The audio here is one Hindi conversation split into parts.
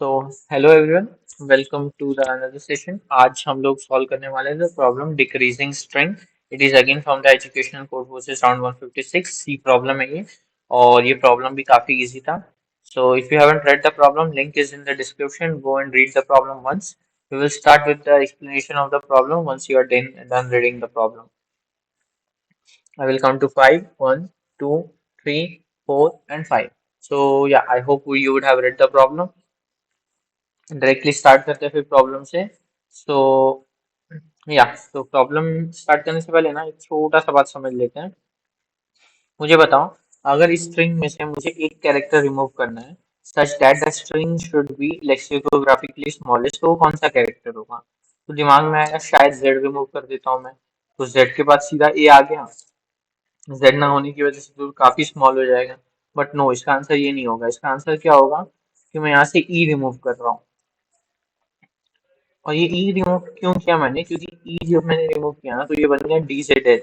So hello everyone, welcome to the another session. आज हम लोग सॉल्व करने वाले हैं problem decreasing string. It is again from the educational courses round 156 C problem है ये। और ये प्रॉब्लम भी काफी इजी था। So if you haven't read the problem, link is in the description, go and read the problem once. We will start with the explanation of the problem once you are done reading the problem. I will count to five. One, two, three, four, and five. So yeah, I hope you would have read the problem. Directly start करते हैं फिर प्रॉब्लम से। सो या तो प्रॉब्लम स्टार्ट करने से पहले ना एक छोटा सा बात समझ लेते हैं। मुझे बताओ, अगर इस स्ट्रिंग में से मुझे एक कैरेक्टर रिमूव करना है such that the string should be lexicographically smallest, तो वो कौन सा कैरेक्टर होगा? तो दिमाग में आएगा शायद जेड रिमूव कर देता हूँ मैं, तो जेड के बाद सीधा ए आ गया। जेड ना होने की वजह से तो काफी स्मॉल हो जाएगा। बट नो, इसका आंसर ये नहीं होगा। इसका आंसर क्या होगा कि मैं यहाँ से ई रिमूव कर रहा हूँ। और ये ई रिमूव क्यों किया मैंने? क्योंकि ई जब मैंने रिमूव किया ना तो ये बन गया डी जेड एल।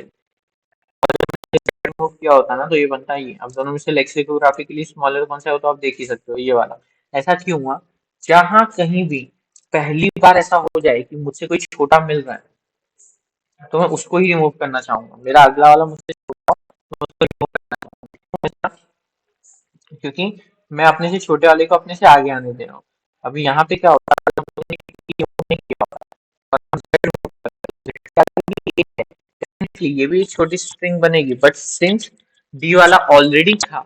रिमूव किया होता ना तो ये बनता ही। अब दोनों में से लेक्सिकोग्राफिकली स्मॉलर कौन सा हो तो आप देख ही सकते हो, ये वाला। ऐसा क्यों हुआ? जहां कहीं भी पहली बार ऐसा हो जाए कि मुझसे कोई छोटा मिल रहा है तो मैं उसको ही रिमूव करना चाहूंगा। मेरा अगला वाला मुझसे छोटा हो, तो उसको रिमूव करना चाहूंगा, क्योंकि मैं अपने से छोटे वाले को अपने से आगे आने दे रहा हूँ। अभी यहाँ पे क्या होता है, नहीं किया होता है, और हम Z remove करते हैं, Z क्या करेंगे? Definitely ये भी एक छोटी स्ट्रिंग बनेगी, बट सिंस डी वाला ऑलरेडी था,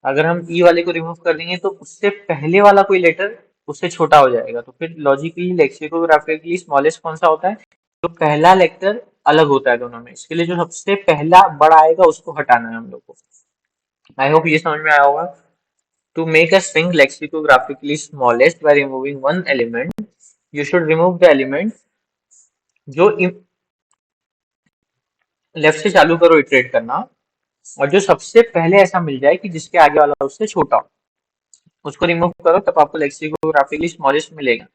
अगर हम ई वाले को रिमूव कर देंगे तो उससे पहले वाला कोई लेटर उससे छोटा हो जाएगा। तो फिर लॉजिकली लेक्सिकोग्राफिकली स्मॉलेस्ट कौन सा होता है? तो पहला लेटर अलग होता है दोनों में। इसके लिए जो सबसे पहला बड़ा आएगा उसको हटाना है हम लोग को। आई होप ये समझ में आया होगा। To make a string lexicographically smallest by removing one element, you should remove the element जो लेफ्ट से चालू करो इटरेट करना, और जो सबसे पहले ऐसा मिल जाए कि जिसके आगे वाला उससे छोटा हो, उसको रिमूव करो, तब आपको लेक्सिकोग्राफिकली स्मॉलेस्ट मिलेगा।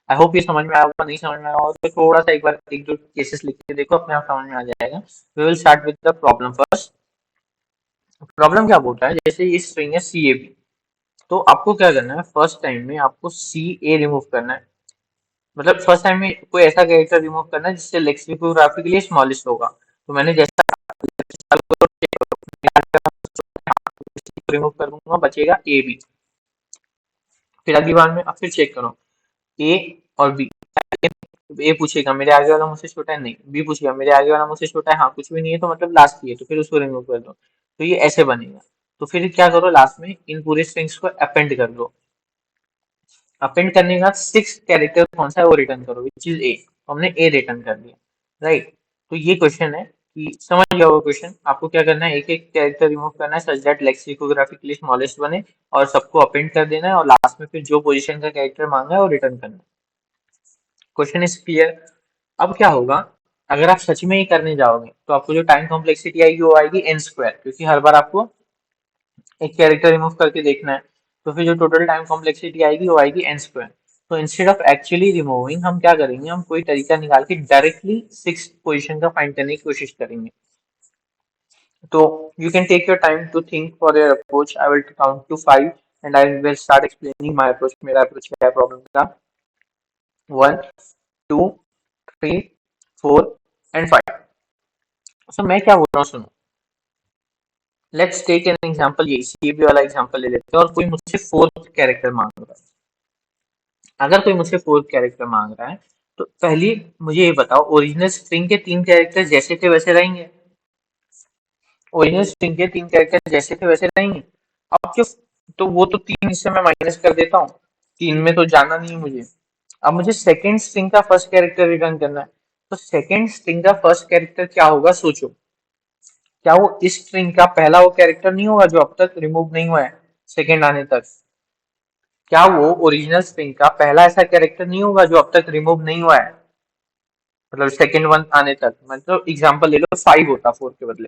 आई होप ये समझ में आया होगा। नहीं समझ में आया होगा तो थोड़ा सा एक बार एक दो केसेस लिख के देखो, अपने आप समझ में आ जाएगा। We will start with the problem first. Problem क्या बोलता है, जैसे ये स्ट्रिंग है सी ए बी, तो आपको क्या करना है, फर्स्ट टाइम में आपको सी ए रिमूव करना है। मतलब फर्स्ट टाइम में कोई ऐसा कैरेक्टर रिमूव करना है जिससे लेक्सिकोग्राफिकली स्मॉलेस्ट होगा। तो मैंने जैसा रिमूव कर दूंगा, बचेगा ए बी। फिर अगली बार में अब फिर चेक करो ए और बी। ए पूछेगा मेरे आगे वाला मुझसे छोटा है, नहीं। बी पूछेगा मेरे आगे वाला मुझसे छोटा है, हाँ। कुछ भी नहीं है तो मतलब लास्ट ही है, तो फिर उसको रिमूव कर दो। तो ये ऐसे बनेगा। तो फिर क्या करो, लास्ट में इन पूरे स्ट्रिंग्स को अपेंड कर दो। अपेंड करने का सिक्स कैरेक्टर कौन सा है वो रिटर्न करो, विच इज ए। तो हमने ए रिटर्न कर दिया, राइट। तो ये क्वेश्चन है कि समझ गया वो क्वेश्चन। आपको क्या करना है, एक एक कैरेक्टर रिमूव करना है सच दैट लेक्सिकोग्राफिकली स्मॉलेस्ट बने, और सबको अपेंड कर देना है, और लास्ट में फिर जो पोजीशन का कैरेक्टर मांगा है वो रिटर्न करना है। Question is clear? अब क्या होगा, अगर आप सच में ही करने जाओगे तो आपको जो टाइम कॉम्प्लेक्सिटी आएगी वो आएगी एन स्क्वायर, क्योंकि हर बार आपको एक कैरेक्टर रिमूव करके देखना है। तो फिर जो टोटल टाइम कॉम्प्लेक्सिटी आएगी वो आएगी एन स्क्वायर। तो इंस्टेड ऑफ एक्चुअली रिमूविंग हम क्या करेंगे, हम कोई तरीका निकाल के डायरेक्टली सिक्स पोजीशन का फाइंड करने की कोशिश करेंगे। तो you can take your time to think for your approach. I will count to five and I will start explaining my approach. मेरा अप्रोच क्या है प्रॉब्लम का। One, two, three, four and five. So मैं क्या बोल रहा हूँ सुनो। लेट्स टेक एन एग्जांपल, ये सी बी वाला एग्जांपल ले लेते हैं, और कोई मुझसे फोर्थ कैरेक्टर मांग रहा है। अगर कोई मुझसे फोर्थ कैरेक्टर मांग रहा है तो पहले मुझे ये बताओ, ओरिजिनल स्ट्रिंग के तीन कैरेक्टर जैसे थे वैसे रहेंगे? ओरिजिनल स्ट्रिंग के तीन कैरेक्टर जैसे थे वैसे रहेंगे। अब जो, तो वो तो तीन से मैं माइनस कर देता हूँ, तीन में तो जाना नहीं है मुझे। अब मुझे सेकंड स्ट्रिंग का फर्स्ट कैरेक्टर रिटर्न करना है। तो सेकंड स्ट्रिंग का फर्स्ट कैरेक्टर क्या होगा सोचो। क्या वो इस स्ट्रिंग का पहला वो कैरेक्टर नहीं होगा जो अब तक रिमूव नहीं हुआ है सेकंड आने तक? क्या वो ओरिजिनल स्ट्रिंग का पहला ऐसा कैरेक्टर नहीं होगा जो अब तक रिमूव नहीं हुआ है, मतलब सेकंड वन आने तक? मतलब एग्जांपल ले लो, फाइव होता फोर के बदले,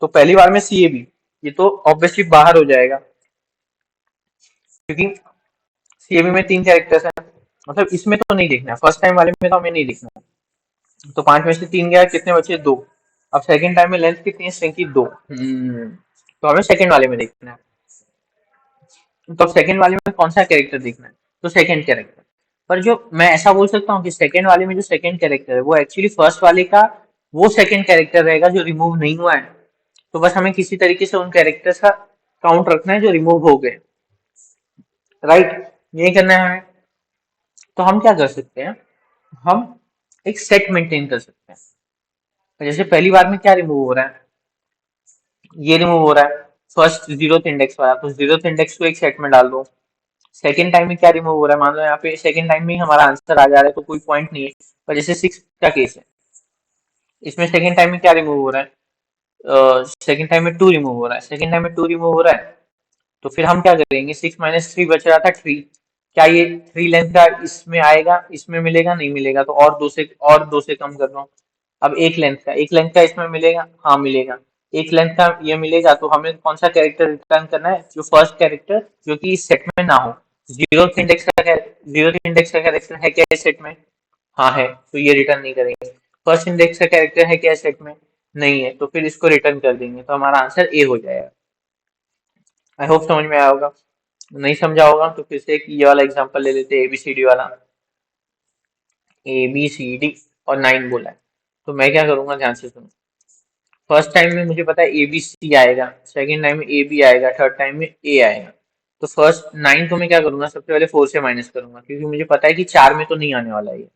तो पहली बार में सी ए बी, ये तो ऑब्वियसली बाहर हो जाएगा, क्योंकि सी ए बी में तीन कैरेक्टर्स हैं। मतलब इसमें तो नहीं लिखना है, फर्स्ट टाइम वाले में तो हमें नहीं लिखना है। तो पांच में से तीन गया, कितने बचे? दो। अब सेकंड टाइम में लेंथ कितनी है स्ट्रिंग की? दो। तो हमें सेकंड वाले में देखना है। तो अब सेकंड वाले में कौन सा कैरेक्टर देखना है, तो सेकंड कैरेक्टर। पर जो मैं ऐसा बोल सकता हूँ कि सेकंड वाले में जो सेकंड कैरेक्टर है वो एक्चुअली फर्स्ट वाले का वो सेकंड कैरेक्टर रहेगा जो रिमूव नहीं हुआ है। तो बस हमें किसी तरीके से उन कैरेक्टर्स का काउंट रखना है जो रिमूव हो गए, राइट, यही करना है हमें। तो हम क्या कर सकते हैं, हम एक सेट मेंटेन कर सकते हैं। जैसे पहली बार में क्या रिमूव हो रहा है, ये रिमूव हो रहा है, फर्स्ट जीरोथ इंडेक्स वाला, तो जीरोथ इंडेक्स को एक सेट में डाल दो। सेकंड टाइम में क्या रिमूव हो रहा है, मान लो यहाँ पे सेकंड टाइम में ही हमारा आंसर आ जा रहा है तो कोई पॉइंट नहीं है। पर जैसे 6 का केस है, इसमें सेकंड टाइम में क्या रिमूव हो रहा है, सेकंड टाइम में 2 रिमूव हो रहा है, सेकंड टाइम में 2 रिमूव हो रहा है। तो फिर हम क्या करेंगे, 6 - 3 बच रहा था 3, क्या ये 3 लेंथ का इसमें आएगा, इसमें मिलेगा, नहीं मिलेगा, तो और दो से कम कर दो। अब एक लेंथ का इसमें मिलेगा, हाँ मिलेगा। एक लेंथ का ये मिलेगा, तो हमें कौन सा कैरेक्टर रिटर्न करना है, जो फर्स्ट कैरेक्टर जो कि इस सेट में ना हो। जीरो इंडेक्स का कैरेक्टर है क्या इस सेट में, हाँ है, तो ये रिटर्न नहीं करेंगे। फर्स्ट इंडेक्स का कैरेक्टर है क्या इस सेट में, नहीं है, तो फिर इसको रिटर्न कर देंगे, तो हमारा आंसर ए हो जाएगा। आई होप समझ में आया होगा। नहीं समझा होगा तो फिर से एक ये वाला एग्जांपल ले लेते हैं, एबीसीडी वाला। ABCD और 9 बोला है, तो मैं क्या करूंगा, ध्यान से सुनो। फर्स्ट टाइम में मुझे पता है ABC आएगा, सेकंड टाइम में AB आएगा, थर्ड टाइम में A आएगा। तो फर्स्ट 9 को मैं क्या करूंगा, सबसे पहले 4 से माइनस करूंगा, क्योंकि मुझे पता है कि 4 में तो नहीं आने वाला है ये।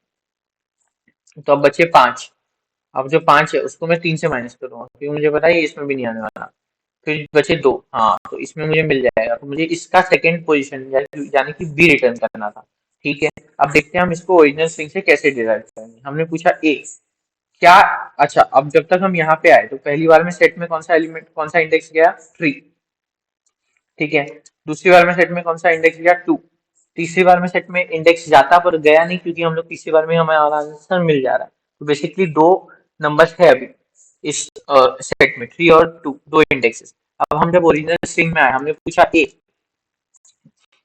तो अब बचे 5। अब जो 5 है उसको मैं 3 से माइनस करूंगा, क्योंकि मुझे पता है ये इसमें भी नहीं आने वाला। फिर बचे 2, हाँ तो इसमें मुझे मिल जाएगा, तो मुझे इसका सेकंड पोजीशन यानी कि बी रिटर्न करना था। ठीक है, अब देखते हैं हम इसको ओरिजिनल स्ट्रिंग से कैसे डिराइव करेंगे। हमने पूछा ए क्या, अच्छा अब जब तक हम यहाँ पे आए तो पहली बार में सेट में कौन सा एलिमेंट, कौन सा इंडेक्स गया, 3। ठीक है, दूसरी बार में सेट में कौन सा इंडेक्स गया, 2। तीसरी बार में सेट में इंडेक्स जाता पर गया नहीं, क्योंकि हम लोग तीसरी बार में हमें आंसर मिल जा रहा है। तो बेसिकली दो नंबर्स है अभी इस सेट में, 3 और 2, दो इंडेक्सेस। अब हम जब ओरिजिनल स्ट्रिंग में आए, हमने पूछा ए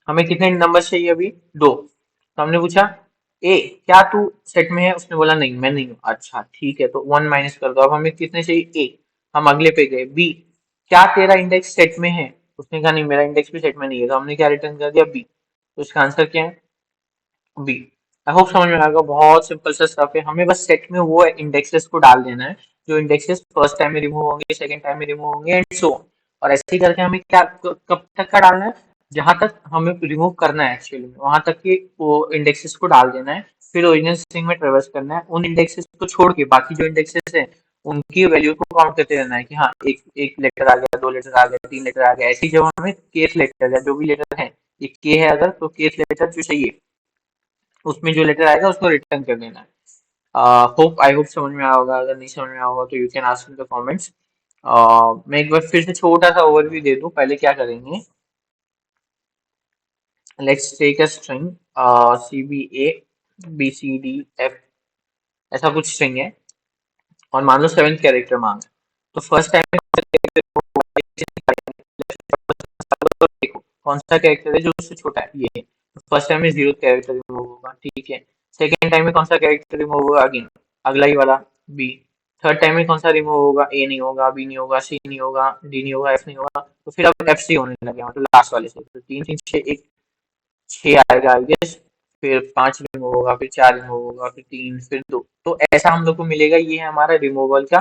हमें कितने नंबर चाहिए, अभी 2। तो हमने पूछा ए क्या तू सेट में है, उसने बोला नहीं मैं नहीं हूँ। अच्छा ठीक है, तो 1 माइनस कर दो। अब हमें कितने चाहिए, ए, हम अगले पे गए, बी क्या तेरा इंडेक्स सेट में है, उसने कहा नहीं मेरा इंडेक्स भी सेट में नहीं है, तो हमने क्या रिटर्न कर दिया, बी। तो इसका आंसर क्या है, बी। आई होप समझ में आएगा, बहुत सिंपल सा स्टफ है। हमें बस सेट में वो इंडेक्सेस को डाल देना है जो इंडेक्सेस फर्स्ट टाइम में रिमूव होंगे, सेकंड टाइम में रिमूव होंगे, एंड सो। और ऐसे ही करके हमें क्या कब तक का डालना है, जहां तक हमें रिमूव करना है एक्चुअली में, वहां तक के वो इंडेक्सेस को डाल देना है। फिर ओरिजिनल स्ट्रिंग में ट्रेवर्स करना है, उन इंडेक्सेस को छोड़ के बाकी जो इंडेक्सेस है उनकी वैल्यू को काउंट करते रहना है कि हाँ एक एक लेटर आ गया, 2 लेटर आ गया, 3 लेटर आ गया। ऐसे ही जब हमें केस लेटर या जो भी लेटर है, एक के है अगर, तो केस लेटर जो चाहिए उसमें जो लेटर आएगा उसको रिटर्न कर देना है। होप आई होप समझ में आया होगा, अगर नहीं समझ में आया होगा तो you can ask in the comments. मैं एक बार फिर से छोटा सा ओवरव्यू दे दूं, पहले क्या करेंगे, let's take a string CBA BCDF, ऐसा कुछ स्ट्रिंग है, और मान लो 7th कैरेक्टर मांगा है। तो फर्स्ट टाइम देखो कौन सा कैरेक्टर है जो उससे छोटा है, ये फर्स्ट टाइम में 0th कैरेक्टर रिमूव होगा, ठीक है। सेकेंड टाइम में कौन सा कैरेक्टर रिमूव होगा, अगेन अगला ही वाला, बी। थर्ड टाइम में कौन सा रिमूव होगा, ए नहीं होगा, बी नहीं होगा, सी नहीं होगा, डी नहीं होगा, एफ नहीं होगा। तो फिर अब एफ सी होने लगे, मतलब लास्ट वाले से, तो 3 3 6 एक 6 आएगा आई गेस। फिर 5 रिमूव होगा, फिर 4 रिमूव होगा, फिर 3, फिर 2। तो ऐसा हम लोग को मिलेगा, ये है हमारा रिमूवल का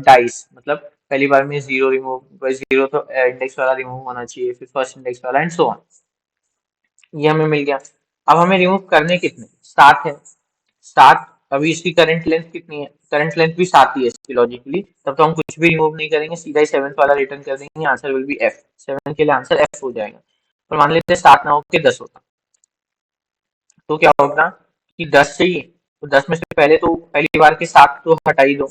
डाइस। मतलब पहली बार में 0 रिमूव, 0 तो इंडेक्स वाला रिमूव होना चाहिए, फिर फर्स्ट इंडेक्स वाला, एंड सो ऑन। ये हमें मिल गया। अब हमें रिमूव करने कितने, 7 है, 7। अभी इसकी करंट लेंथ कितनी है, करंट लेंथ भी 7 ही है इसकी लॉजिकली, तब तो हम कुछ भी रिमूव नहीं करेंगे, सीधा ही 7th वाला रिटर्न कर देंगे, आंसर विल बी एफ। 7 के लिए आंसर एफ हो जाएगा। तो मान लेते हैं 7 ना होकर 10 होता, तो क्या होगा कि 10 चाहिए, तो 10 में से पहले तो पहली बार के 7 तो हटा ही दो,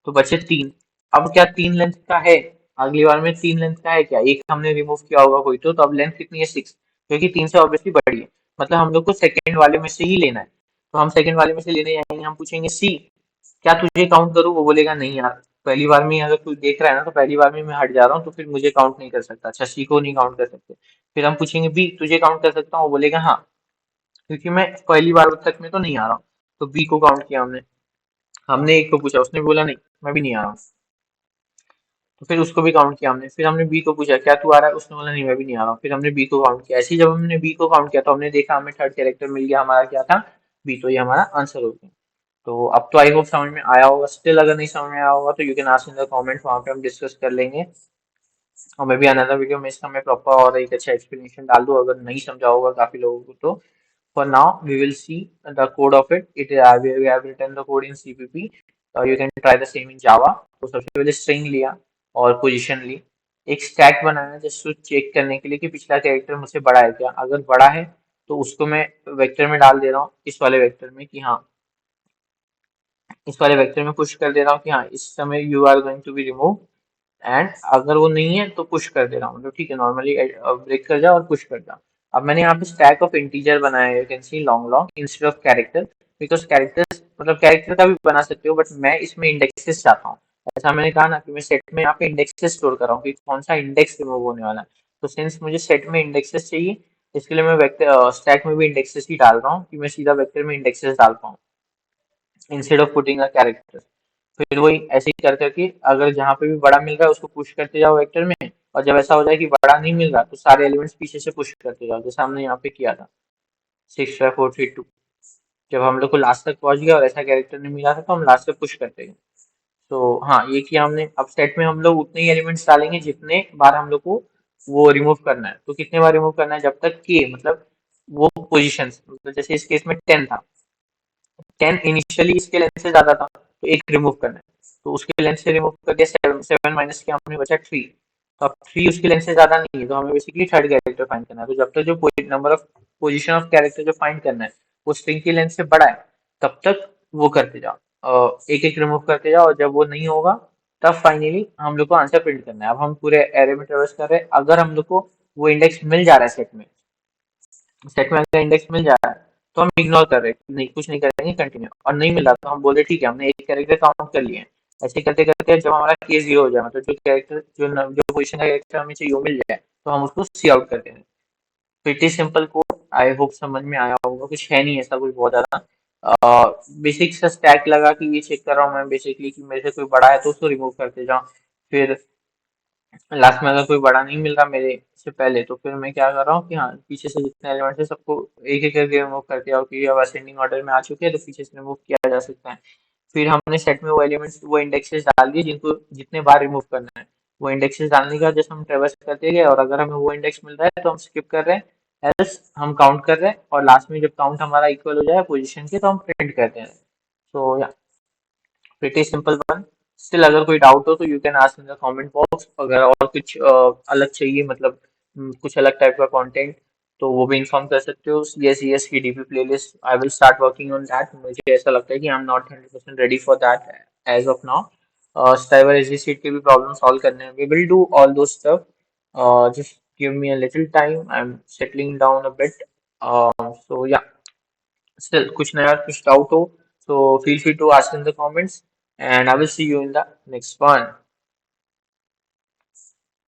तो बचे 3। अब क्या 3 लेंथ का है, अगली बार में 3 लेंथ का है क्या, एक हमने रिमूव किया होगा कोई, तो अब लेंथ कितनी है, 6, क्योंकि 3 से ऑब्वियसली बड़ी है। मतलब हम लोग को सेकेंड वाले में से ही लेना है, तो हम सेकेंड वाले में से लेने जाएंगे, हम पूछेंगे सी क्या तुझे काउंट करूँ, वो बोलेगा नहीं यार, पहली बार में अगर तू देख रहा है ना, तो पहली बार में मैं हट जा रहा हूँ, तो फिर मुझे काउंट नहीं कर सकता। अच्छा सी को नहीं काउंट कर सकते। फिर हम पूछेंगे बी तुझे काउंट कर सकता हूँ, वो बोलेगा हाँ, क्योंकि मैं पहली बार तक में तो नहीं आ रहा हूँ। तो बी को काउंट किया हमने। हमने एक को पूछा, उसने बोला नहीं मैं भी नहीं आ रहा हूँ। फिर उसको भी काउंट किया हमने। फिर हमने बी को पूछा क्या तू आ रहा है, उसने बोला नहीं मैं भी नहीं आ रहा हूँ। फिर हमने बी को काउंट किया। ऐसे ही जब हमने बी को काउंट किया तो हमने देखा हमें थर्ड कैरेक्टर मिल गया, हमारा क्या था, बी। तो ये हमारा आंसर हो गया। तो अब तो आई होप समझ में आया होगा। स्टिल अगर नहीं समझ में आया होगा तो you can ask in the comment, वहां पे हम डिस्कस कर लेंगे। और मैं भी अनदर वीडियो में इसका मैं प्रॉपर और एक अच्छा एक्सप्लेनेशन डाल दूँ अगर नहीं समझा होगा काफी लोगों को तो। For now, we will see the code of it. We have written the code in CPP. You can try the same in Java. तो सबसे पहले string लिया और पोजीशन ली, एक स्टैक बनाया जस्ट चेक करने के लिए कि पिछला कैरेक्टर मुझसे बड़ा है क्या। अगर बड़ा है तो उसको मैं वेक्टर में डाल दे रहा हूँ, इस वाले वेक्टर में कि हाँ, इस वाले वेक्टर में पुश कर दे रहा हूँ कि हाँ इस समय you are going to be remove. And अगर वो नहीं है तो पुश कर दे रहा हूँ, तो ठीक है नॉर्मली ब्रेक कर जा और पुश कर जा। अब मैंने यहाँ पे स्टैक ऑफ इंटीजर बनाया है, you can see long long instead of character, because characters मतलब कैरेक्टर का भी बना सकते हो बट मैं इसमें इंडेक्सेस चाहता हूँ। ऐसा मैंने कहा ना कि मैं सेट में यहाँ पे इंडेक्सेस स्टोर कर रहा हूँ कि कौन सा इंडेक्स रिमूव होने वाला है। तो सिंस मुझे सेट में इंडेक्सेस चाहिए, इसके लिए मैं वेक्टर स्टैक में भी इंडेक्सेस ही डाल रहा हूँ कि मैं सीधा वेक्टर में इंडेक्सेस डाल पाऊँ instead of putting a character. फिर वही ऐसे ही कर करके अगर जहाँ पे भी बड़ा मिल रहा है उसको पुश करते जाओ वेक्टर में। और जब ऐसा हो जाए कि बड़ा नहीं मिल रहा तो सारे एलिमेंट्स पीछे से पुश करते जाओ, जैसे हमने यहाँ पे किया था 6 5 4 3 2। जब हम लोग को लास्ट तक पहुंच गया और ऐसा कैरेक्टर नहीं मिला था तो हम लास्ट तक पुश करते गए। तो हाँ ये किया हमने। अब सेट में हम लोग उतने ही एलिमेंट्स डालेंगे जितने बार हम लोग को वो रिमूव करना है। तो कितने बार रिमूव करना है, जब तक कि मतलब वो पोजिशन, मतलब जैसे इस केस में 10 था, 10 इनिशियली इसके लेंथ से ज्यादा था तो एक रिमूव करना है। तो उसके लेंथ से रिमूव करके 7 माइनस किया हमने, बचा 3। तो अब 3 उसकी लेंथ से ज्यादा नहीं है तो हमें बेसिकली थर्ड कैरेक्टर फाइंड करना है। तो जब तक जो number of position of character जो फाइंड करना है वो स्ट्रिंग की लेंथ से बड़ा है तब तक वो करते जाओ, एक एक रिमूव करते जाओ। और जब वो नहीं होगा तब फाइनली हम लोग को आंसर प्रिंट करना है। अब हम पूरे एरे में ट्रेवर्स कर रहे हैं, अगर हम लोग को वो इंडेक्स मिल जा रहा है सेट में अगर इंडेक्स मिल जा रहा है तो हम इग्नोर कर रहे हैं, नहीं कुछ नहीं करेंगे कंटिन्यू। और नहीं मिल रहा तो हम बोले ठीक है हमने एक कैरेक्टर काउंट कर लिए हैं। ऐसे करते करते जब हमारा केस 0 हो जाए, मतलब जो कैरेक्टर जो पोजीशन का कैरेक्टर हमें चाहिए वो मिल जाए तो हम उसको सी आउट करते हैं। Pretty simple code, I hope समझ में आया होगा। कुछ है नहीं ऐसा कुछ बहुत ज्यादा, बेसिक सा स्टैक लगा कि ये चेक कर रहा हूँ मैं बेसिकली कि मेरे से कोई बड़ा है तो उसको रिमूव करते जाऊँ। फिर लास्ट में अगर कोई बड़ा नहीं मिल रहा मेरे से पहले तो फिर मैं क्या कर रहा हूँ कि हाँ पीछे से जितने एलिमेंट्स है सबको एक एक करके रिमूव करके आओ कि अब असेंडिंग ऑर्डर में आ चुके हैं तो पीछे से रिमूव किया जा सकता है। फिर हमने सेट में वो एलिमेंट्स वो इंडेक्सेस डाल दिए जिनको जितने बार रिमूव करना है। वो इंडेक्सेस डालने का जैसे हम ट्रेवर्स करते गए और अगर हमें वो इंडेक्स मिल रहा है तो हम स्किप कर रहे हैं, एल्स हम काउंट कर रहे हैं और लास्ट में जब काउंट हमारा इक्वल हो जाए पोजीशन के तो हम प्रिंट करते हैं। सो या प्रीटी सिंपल वन। स्टिल अगर कोई डाउट हो तो you can ask in the comment box. अगर और कुछ अलग चाहिए मतलब कुछ अलग टाइप का कंटेंट तो वो भी इन्फॉर्म कर सकते हो। यस यस की DP playlist I will start working on that. मुझे ऐसा लगता है कि I am not 100% ready for that as of now. Striver एजी सीट की भी प्रॉब्लम सॉल्व करने हैं, वी विल डू ऑल दो stuff. Just give me a little time, I am settling down a bit. So yeah still kuch naya kuch doubt ho so feel free to ask in the comments and I will see you in the next one.